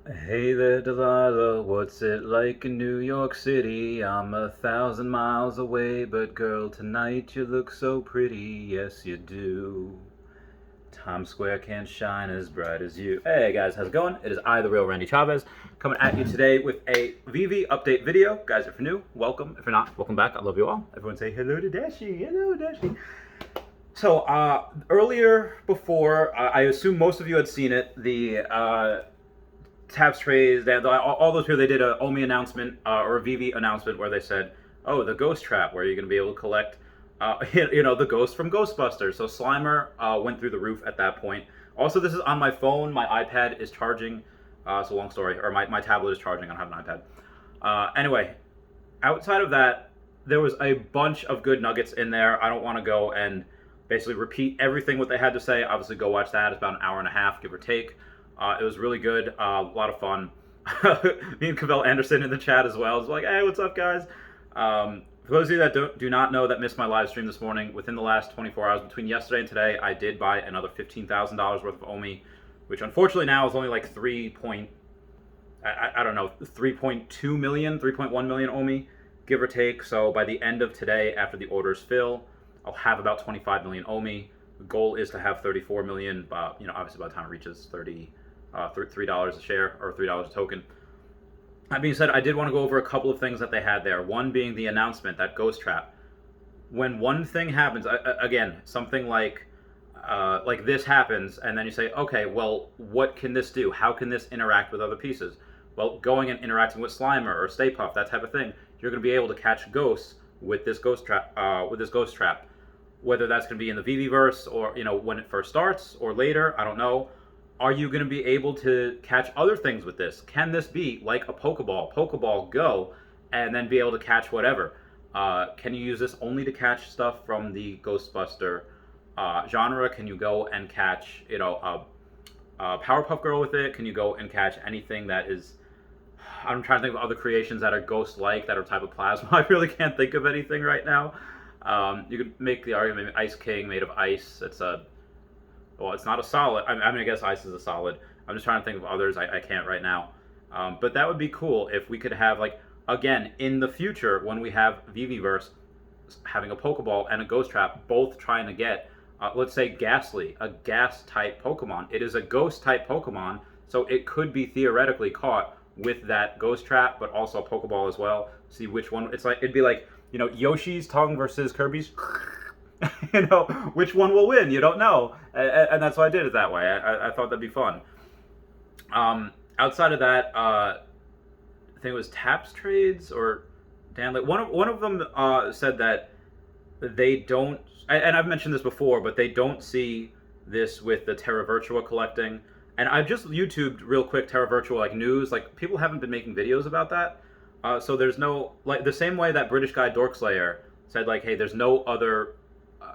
Hey there, Delilah, what's it like in New York City? I'm 1,000 miles away, but girl, tonight you look so pretty, yes you do. Times Square can't shine as bright as you. Hey guys, how's it going? It is I, the real Randy Chavez, coming at you today with a VV update video. Guys, if you're new, welcome. If you're not, welcome back. I love you all. Everyone say hello to Dashi. Hello, Dashi. So, earlier before, I assume most of you had seen it, the Tabs Trays, all those people, they did a OMI announcement or a VV announcement where they said, oh, the Ghost Trap, where you're going to be able to collect, the ghost from Ghostbusters. So Slimer went through the roof at that point. Also, this is on my phone. My iPad is charging. It's a long story. Or my tablet is charging. I don't have an iPad. Anyway, outside of that, there was a bunch of good nuggets in there. I don't want to go and basically repeat everything what they had to say. Obviously, go watch that. It's about an hour and a half, give or take. It was really good, a lot of fun. Me and Cavell Anderson in the chat as well. It's like, hey, what's up, guys? For those of you that do not know, that missed my live stream this morning, within the last 24 hours, between yesterday and today, I did buy another $15,000 worth of OMI, which unfortunately now is only like 3.2 million, 3.1 million OMI, give or take. So by the end of today, after the orders fill, I'll have about 25 million OMI. The goal is to have 34 million, obviously by the time it reaches $3 a share or $3 a token. That being said, I did want to go over a couple of things that they had there. One being the announcement, that Ghost Trap. When one thing happens, again, something like this happens, and then you say, okay, well, what can this do? How can this interact with other pieces? Well, going and interacting with Slimer or Stay Puft, that type of thing, you're going to be able to catch ghosts with this Ghost Trap. Whether that's going to be in the VV-verse or when it first starts or later, I don't know. Are you going to be able to catch other things with this? Can this be like a Pokeball Go, and then be able to catch whatever? Can you use this only to catch stuff from the Ghostbuster genre? Can you go and catch a Powerpuff Girl with it? Can you go and catch anything that is... I'm trying to think of other creations that are ghost-like, that are type of plasma. I really can't think of anything right now. You could make the argument, Ice King made of ice. It's not a solid. I guess ice is a solid. I'm just trying to think of others. I can't right now. But that would be cool if we could have, again, in the future, when we have VVverse, having a Pokeball and a Ghost Trap, both trying to get, let's say, Ghastly, a gas-type Pokemon. It is a Ghost-type Pokemon, so it could be theoretically caught with that Ghost Trap, but also a Pokeball as well. See which one. It'd be like, Yoshi's tongue versus Kirby's. Which one will win? You don't know, and that's why I did it that way. I thought that'd be fun. Outside of that, I think it was Taps Trades or Dan. One of them said that they don't, and I've mentioned this before, but they don't see this with the Terra Virtua collecting. And I've just YouTubed real quick Terra Virtua news. People haven't been making videos about that. So there's no, the same way that British guy Dorkslayer said, hey, there's no other,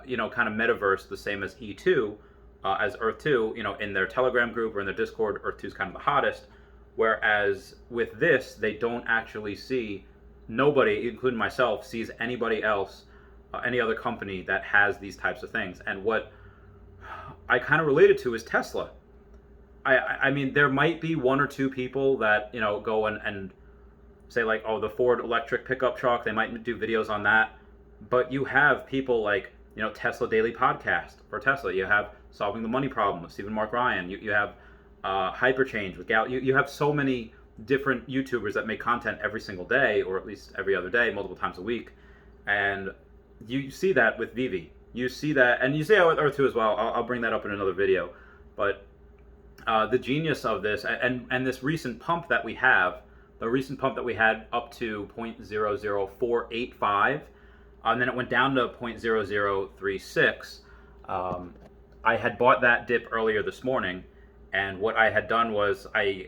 kind of metaverse the same as E2, as Earth 2, in their Telegram group or in their Discord. Earth 2 is kind of the hottest. Whereas with this, they don't actually see, nobody, including myself, sees anybody else, any other company that has these types of things. And what I kind of related to is Tesla. I mean, there might be one or two people that, go and say the Ford electric pickup truck, they might do videos on that. But you have people like, Tesla Daily Podcast for Tesla. You have Solving the Money Problem with Stephen Mark Ryan. You have Hyperchange with Gal. You have so many different YouTubers that make content every single day, or at least every other day, multiple times a week. And you see that with Vivi. You see that, and you see that with Earth 2 as well. I'll bring that up in another video. But the genius of this, and this recent pump that we have, the recent pump that we had up to 0.00485, and then it went down to 0.0036. I had bought that dip earlier this morning, and what I had done was I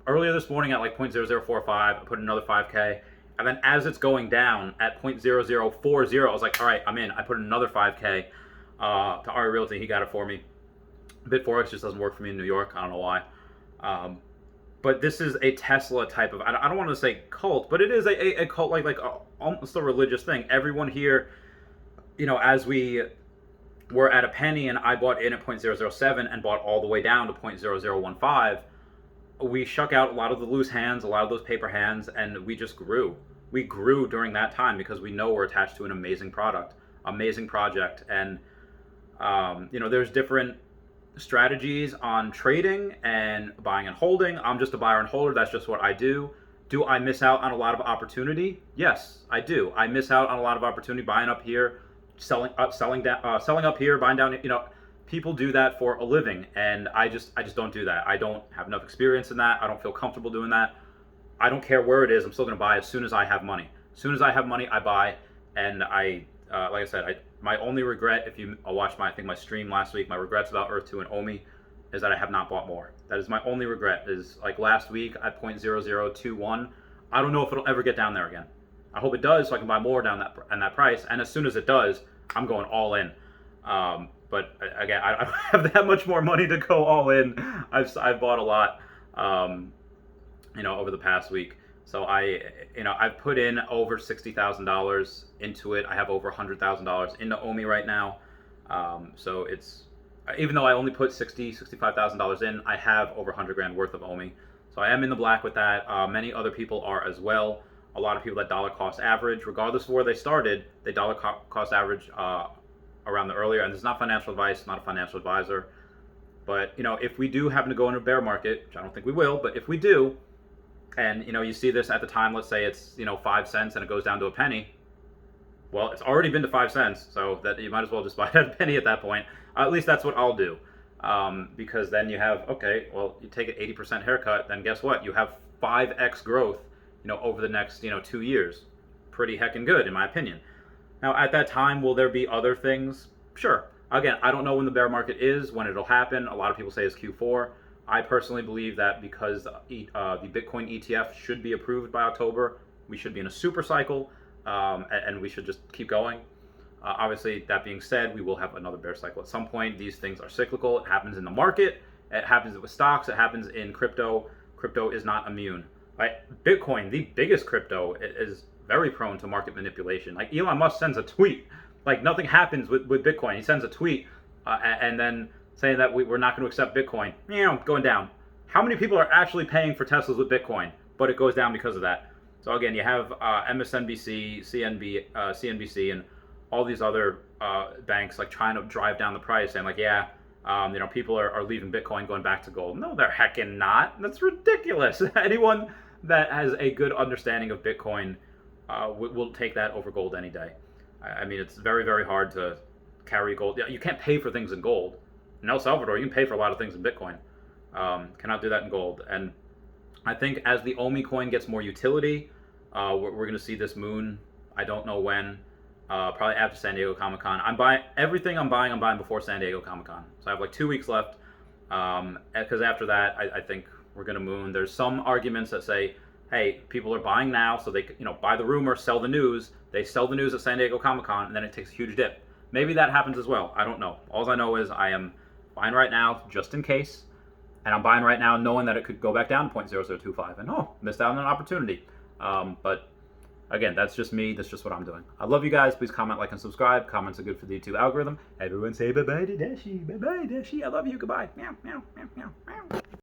earlier this morning at 0.0045, I put another 5K, and then as it's going down at 0.0040, I was like, all right, I'm in. I put another 5K to Ari Realty. He got it for me. Bitforex just doesn't work for me in New York. I don't know why. But this is a Tesla type of, I don't want to say cult, but it is a cult, almost a religious thing. Everyone here, as we were at a penny and I bought in at 0.007 and bought all the way down to 0.0015, we shuck out a lot of the loose hands, a lot of those paper hands, and we just grew. We grew during that time because we know we're attached to an amazing product, amazing project, and there's different strategies on trading and buying and holding. I'm just a buyer and holder. That's just what I do. Do I miss out on a lot of opportunity? Yes, I do. I miss out on a lot of opportunity buying up here, selling down, selling up here, buying down. People do that for a living, and I just don't do that. I don't have enough experience in that. I don't feel comfortable doing that. I don't care where it is. I'm still going to buy as soon as I have money. As soon as I have money, I buy. And like I said, my only regret, if you watched my stream last week, my regrets about Earth 2 and OMI is that I have not bought more. That is my only regret. Is like last week at 0.0021. I don't know if it'll ever get down there again. I hope it does, so I can buy more down that price. And as soon as it does, I'm going all in. But again, I don't have that much more money to go all in. I've bought a lot, over the past week. So I've put in over $60,000 into it. I have over $100,000 into OMI right now. So it's, even though I only put $65,000 in, I have over 100 grand worth of OMI. So I am in the black with that. Many other people are as well. A lot of people that dollar cost average, regardless of where they started, they dollar cost average around the earlier. And this is not financial advice, not a financial advisor. But if we do happen to go into a bear market, which I don't think we will, but if we do, and you see this at the time, let's say it's 5 cents and it goes down to a penny. Well, it's already been to 5 cents, so that you might as well just buy it at a penny at that point. At least that's what I'll do, because then you have, okay, well, you take an 80% haircut, then guess what? You have 5x growth, over the next 2 years. Pretty heckin' good, in my opinion. Now, at that time, will there be other things? Sure. Again, I don't know when the bear market is, when it'll happen. A lot of people say it's Q4. I personally believe that because the Bitcoin ETF should be approved by October, we should be in a super cycle, and we should just keep going. Obviously, that being said, we will have another bear cycle at some point. These things are cyclical. It happens in the market. It happens with stocks. It happens in crypto. Crypto is not immune. Like Bitcoin, the biggest crypto, is very prone to market manipulation. Like Elon Musk sends a tweet. Like nothing happens with Bitcoin. He sends a tweet and then saying that we're not going to accept Bitcoin, going down. How many people are actually paying for Teslas with Bitcoin? But it goes down because of that. So again, you have MSNBC, CNBC, and all these other banks like trying to drive down the price, and people are leaving Bitcoin, going back to gold. No, they're heckin' not. That's ridiculous. Anyone that has a good understanding of Bitcoin will take that over gold any day. I mean, it's very, very hard to carry gold. You can't pay for things in gold. In El Salvador, you can pay for a lot of things in Bitcoin. Cannot do that in gold. And I think as the OMI coin gets more utility, we're going to see this moon. I don't know when. Probably after San Diego Comic-Con. I'm buying everything I'm buying before San Diego Comic-Con. So I have like 2 weeks left. Because after that, I think we're going to moon. There's some arguments that say, hey, people are buying now, so they buy the rumor, sell the news. They sell the news at San Diego Comic-Con, and then it takes a huge dip. Maybe that happens as well. I don't know. All I know is I am buying right now just in case, and I'm buying right now knowing that it could go back down to 0.0025, and missed out on an opportunity. But again, that's just me. That's just what I'm doing. I love you guys. Please comment, like, and subscribe. Comments are good for the YouTube algorithm. Everyone say bye-bye to Dashi. Bye-bye, Dashi. I love you. Goodbye. Meow, meow, meow, meow, meow.